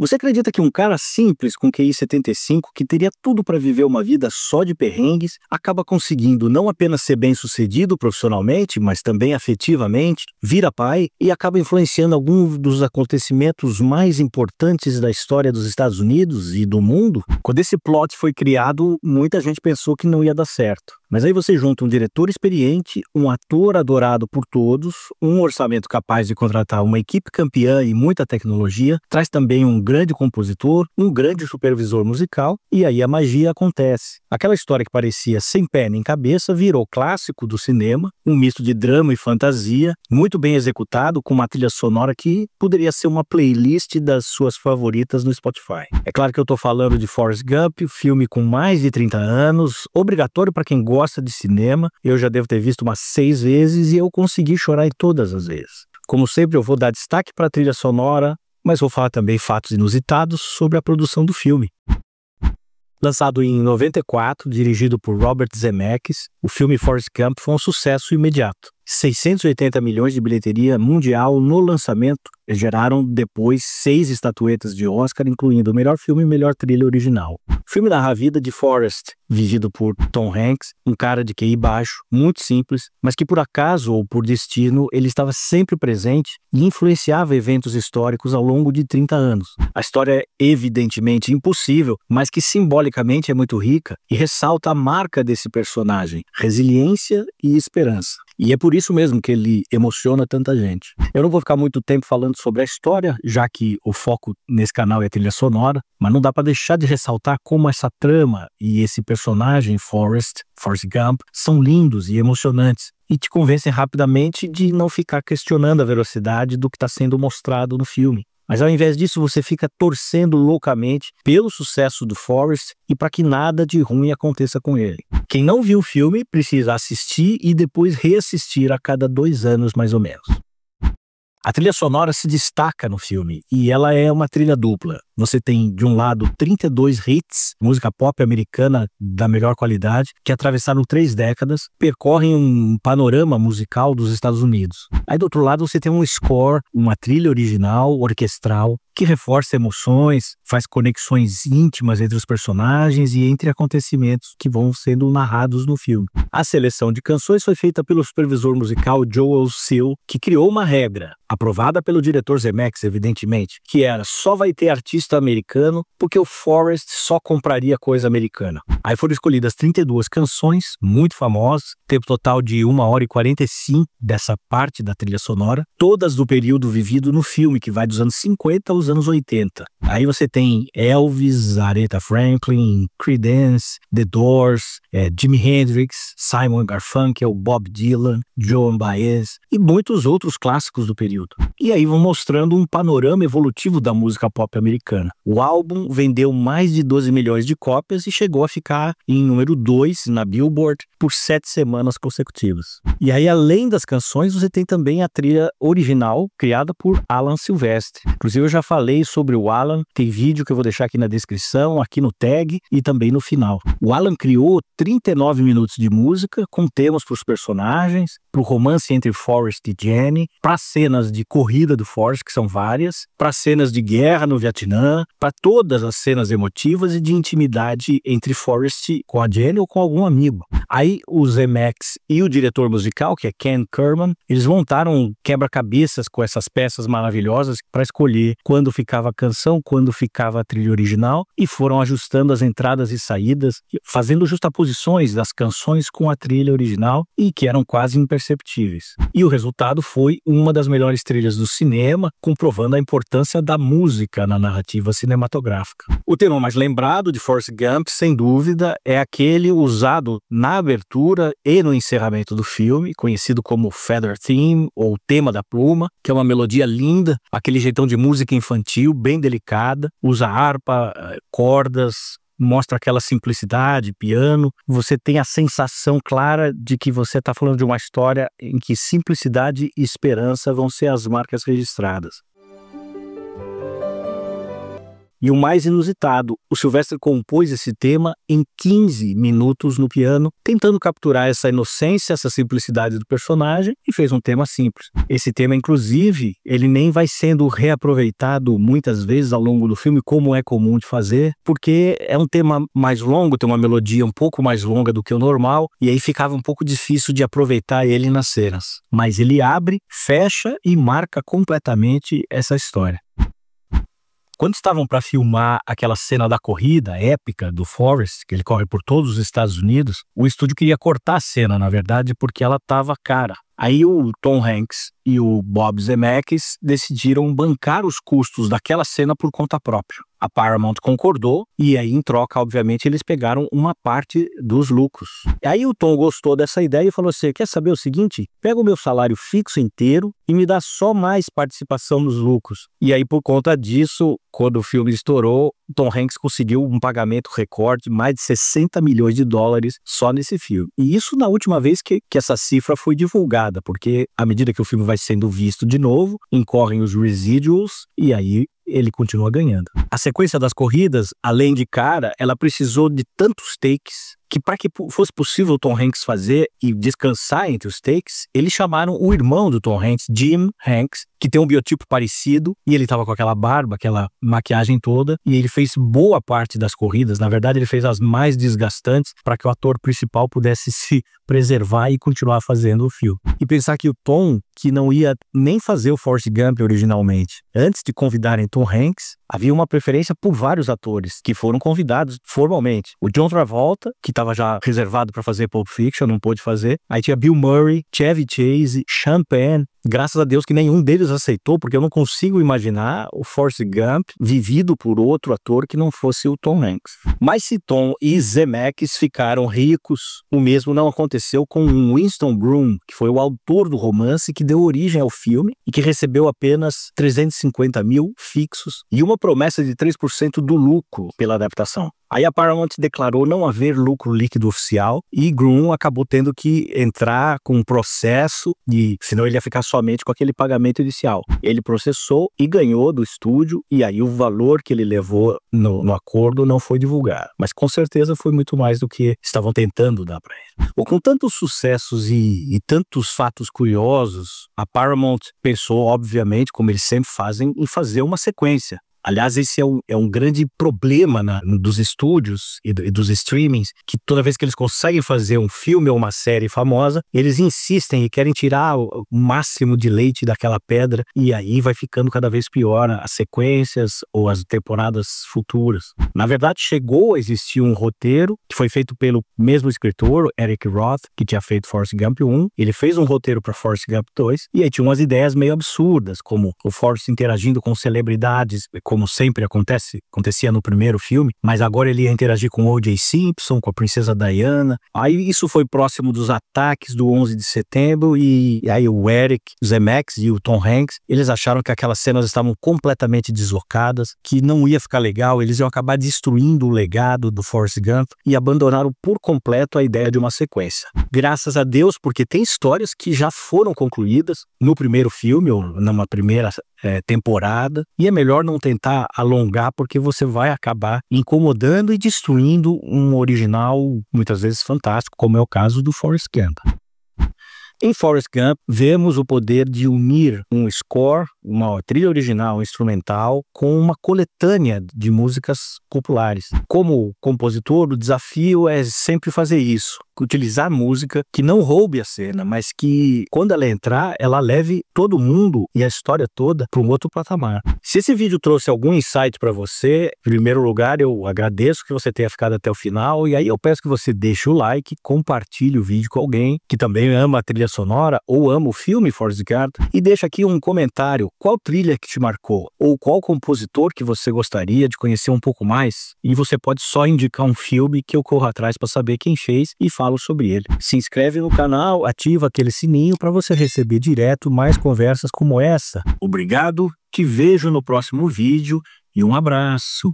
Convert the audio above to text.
Você acredita que um cara simples com QI 75, que teria tudo para viver uma vida só de perrengues, acaba conseguindo não apenas ser bem-sucedido profissionalmente, mas também afetivamente, vira pai e acaba influenciando alguns dos acontecimentos mais importantes da história dos Estados Unidos e do mundo? Quando esse plot foi criado, muita gente pensou que não ia dar certo. Mas aí você junta um diretor experiente, um ator adorado por todos, um orçamento capaz de contratar uma equipe campeã e muita tecnologia, traz também um grande compositor, um grande supervisor musical, e aí a magia acontece. Aquela história que parecia sem pé nem cabeça virou clássico do cinema, um misto de drama e fantasia, muito bem executado, com uma trilha sonora que poderia ser uma playlist das suas favoritas no Spotify. É claro que eu estou falando de Forrest Gump, filme com mais de 30 anos, obrigatório para quem gosta de cinema. Eu já devo ter visto umas 6 vezes e eu consegui chorar em todas as vezes. Como sempre, eu vou dar destaque para a trilha sonora, mas vou falar também fatos inusitados sobre a produção do filme. Lançado em 94, dirigido por Robert Zemeckis, o filme Forrest Gump foi um sucesso imediato. 680 milhões de bilheteria mundial no lançamento geraram depois 6 estatuetas de Oscar, incluindo o melhor filme e melhor trilha original. O filme narra a vida de Forrest, vivido por Tom Hanks, um cara de QI baixo, muito simples, mas que por acaso ou por destino ele estava sempre presente e influenciava eventos históricos ao longo de 30 anos. A história é evidentemente impossível, mas que simbolicamente é muito rica e ressalta a marca desse personagem, resiliência e esperança. E é por isso mesmo que ele emociona tanta gente. Eu não vou ficar muito tempo falando sobre a história, já que o foco nesse canal é a trilha sonora, mas não dá para deixar de ressaltar como essa trama e esse personagem, Forrest Gump, são lindos e emocionantes e te convencem rapidamente de não ficar questionando a veracidade do que está sendo mostrado no filme. Mas ao invés disso, você fica torcendo loucamente pelo sucesso do Forrest e para que nada de ruim aconteça com ele. Quem não viu o filme precisa assistir e depois reassistir a cada 2 anos, mais ou menos. A trilha sonora se destaca no filme e ela é uma trilha dupla. Você tem, de um lado, 32 hits, música pop americana da melhor qualidade, que atravessaram 3 décadas, percorrem um panorama musical dos Estados Unidos. Aí do outro lado você tem um score, uma trilha original, orquestral, que reforça emoções, faz conexões íntimas entre os personagens e entre acontecimentos que vão sendo narrados no filme. A seleção de canções foi feita pelo supervisor musical Joel Seal, que criou uma regra, aprovada pelo diretor Zemeckis, evidentemente, que era só vai ter artista americano porque o Forrest só compraria coisa americana. Aí foram escolhidas 32 canções, muito famosas, tempo total de 1 hora e 45 dessa parte da trilha sonora, todas do período vivido no filme, que vai dos anos 50 aos anos 80. Aí você tem Elvis, Aretha Franklin, Creedence, The Doors, Jimi Hendrix, Simon Garfunkel, Bob Dylan, Joan Baez e muitos outros clássicos do período. E aí vão mostrando um panorama evolutivo da música pop americana. O álbum vendeu mais de 12 milhões de cópias e chegou a ficar em número 2 na Billboard por 7 semanas consecutivas. E aí, além das canções, você tem também a trilha original criada por Alan Silvestre. Inclusive, eu já falei sobre o Alan, tem vídeo que eu vou deixar aqui na descrição, aqui no tag e também no final. O Alan criou 39 minutos de música com temas para os personagens, para o romance entre Forrest e Jenny, para cenas de corrida do Forrest, que são várias, para cenas de guerra no Vietnã, para todas as cenas emotivas e de intimidade entre Forrest com a Jenny ou com algum amigo. Aí o Zemeckis e o diretor musical, que é Ken Kerman, eles montaram um quebra-cabeças com essas peças maravilhosas para escolher quando ficava a canção, quando ficava a trilha original e foram ajustando as entradas e saídas, fazendo justaposições das canções com a trilha original e que eram quase imperceptíveis. E o resultado foi uma das melhores trilhas do cinema, comprovando a importância da música na narrativa cinematográfica. O tema mais lembrado de Forrest Gump, sem dúvida, é aquele usado na abertura e no encerramento do filme, conhecido como Feather Theme, ou Tema da Pluma, que é uma melodia linda, aquele jeitão de música infantil, bem delicada, usa harpa, cordas, mostra aquela simplicidade, piano. Você tem a sensação clara de que você está falando de uma história em que simplicidade e esperança vão ser as marcas registradas. E o mais inusitado, o Sylvester compôs esse tema em 15 minutos no piano, tentando capturar essa inocência, essa simplicidade do personagem, e fez um tema simples. Esse tema, inclusive, ele nem vai sendo reaproveitado muitas vezes ao longo do filme, como é comum de fazer, porque é um tema mais longo, tem uma melodia um pouco mais longa do que o normal, e aí ficava um pouco difícil de aproveitar ele nas cenas. Mas ele abre, fecha e marca completamente essa história. Quando estavam para filmar aquela cena da corrida épica do Forrest, que ele corre por todos os Estados Unidos, o estúdio queria cortar a cena, na verdade, porque ela estava cara. Aí o Tom Hanks e o Bob Zemeckis decidiram bancar os custos daquela cena por conta própria. A Paramount concordou e aí, em troca, obviamente, eles pegaram uma parte dos lucros. Aí o Tom gostou dessa ideia e falou assim, quer saber o seguinte? Pega o meu salário fixo inteiro e me dá só mais participação nos lucros. E aí, por conta disso, quando o filme estourou, Tom Hanks conseguiu um pagamento recorde de mais de 60 milhões de dólares só nesse filme. E isso na última vez que essa cifra foi divulgada, porque à medida que o filme vai sendo visto de novo, incorrem os residuals e aí ele continua ganhando. A sequência das corridas, além de cara, ela precisou de tantos takes que para que fosse possível o Tom Hanks fazer e descansar entre os takes, eles chamaram o irmão do Tom Hanks, Jim Hanks, que tem um biotipo parecido, e ele estava com aquela barba, aquela maquiagem toda, e ele fez boa parte das corridas, na verdade ele fez as mais desgastantes para que o ator principal pudesse se preservar e continuar fazendo o filme. E pensar que o Tom, que não ia nem fazer o Forrest Gump originalmente, antes de convidarem Tom Hanks, havia uma preferência por vários atores que foram convidados formalmente. O John Travolta, que estava já reservado para fazer Pulp Fiction, não pôde fazer. Aí tinha Bill Murray, Chevy Chase, Sean Penn. Graças a Deus que nenhum deles aceitou, porque eu não consigo imaginar o Forrest Gump vivido por outro ator que não fosse o Tom Hanks. Mas se Tom e Zemeckis ficaram ricos, o mesmo não aconteceu com Winston Groom, que foi o autor do romance que deu origem ao filme e que recebeu apenas 350 mil fixos e uma promessa de 3% do lucro pela adaptação. Aí a Paramount declarou não haver lucro líquido oficial e Groom acabou tendo que entrar com um processo, senão ele ia ficar somente com aquele pagamento inicial. Ele processou e ganhou do estúdio e aí o valor que ele levou no acordo não foi divulgado. Mas com certeza foi muito mais do que estavam tentando dar para ele. Com tantos sucessos e tantos fatos curiosos, a Paramount pensou, obviamente, como eles sempre fazem, em fazer uma sequência. Aliás, esse é um grande problema dos estúdios e dos streamings, que toda vez que eles conseguem fazer um filme ou uma série famosa, eles insistem e querem tirar o máximo de leite daquela pedra, e aí vai ficando cada vez pior as sequências ou as temporadas futuras. Na verdade, chegou a existir um roteiro que foi feito pelo mesmo escritor, Eric Roth, que tinha feito Forrest Gump 1. Ele fez um roteiro para Forrest Gump 2, e aí tinha umas ideias meio absurdas, como o Forrest interagindo com celebridades, como sempre acontecia no primeiro filme, mas agora ele ia interagir com o O.J. Simpson, com a princesa Diana. Aí isso foi próximo dos ataques do 11 de setembro e aí o Eric, o Zemeckis e o Tom Hanks, eles acharam que aquelas cenas estavam completamente deslocadas, que não ia ficar legal, eles iam acabar destruindo o legado do Forrest Gump e abandonaram por completo a ideia de uma sequência. Graças a Deus, porque tem histórias que já foram concluídas no primeiro filme ou numa primeira temporada, e é melhor não tentar alongar porque você vai acabar incomodando e destruindo um original muitas vezes fantástico, como é o caso do Forrest Gump. Em Forrest Gump, vemos o poder de unir um score, uma trilha original instrumental, com uma coletânea de músicas populares. Como compositor, o desafio é sempre fazer isso, utilizar música que não roube a cena, mas que, quando ela entrar, ela leve todo mundo e a história toda para um outro patamar. Se esse vídeo trouxe algum insight para você, em primeiro lugar, eu agradeço que você tenha ficado até o final, e aí eu peço que você deixe o like, compartilhe o vídeo com alguém que também ama a trilha sonora ou ama o filme Forrest Gump, e deixa aqui um comentário, qual trilha que te marcou, ou qual compositor que você gostaria de conhecer um pouco mais, e você pode só indicar um filme que eu corro atrás para saber quem fez e falo sobre ele. Se inscreve no canal, ativa aquele sininho para você receber direto mais conversas como essa. Obrigado, te vejo no próximo vídeo e um abraço.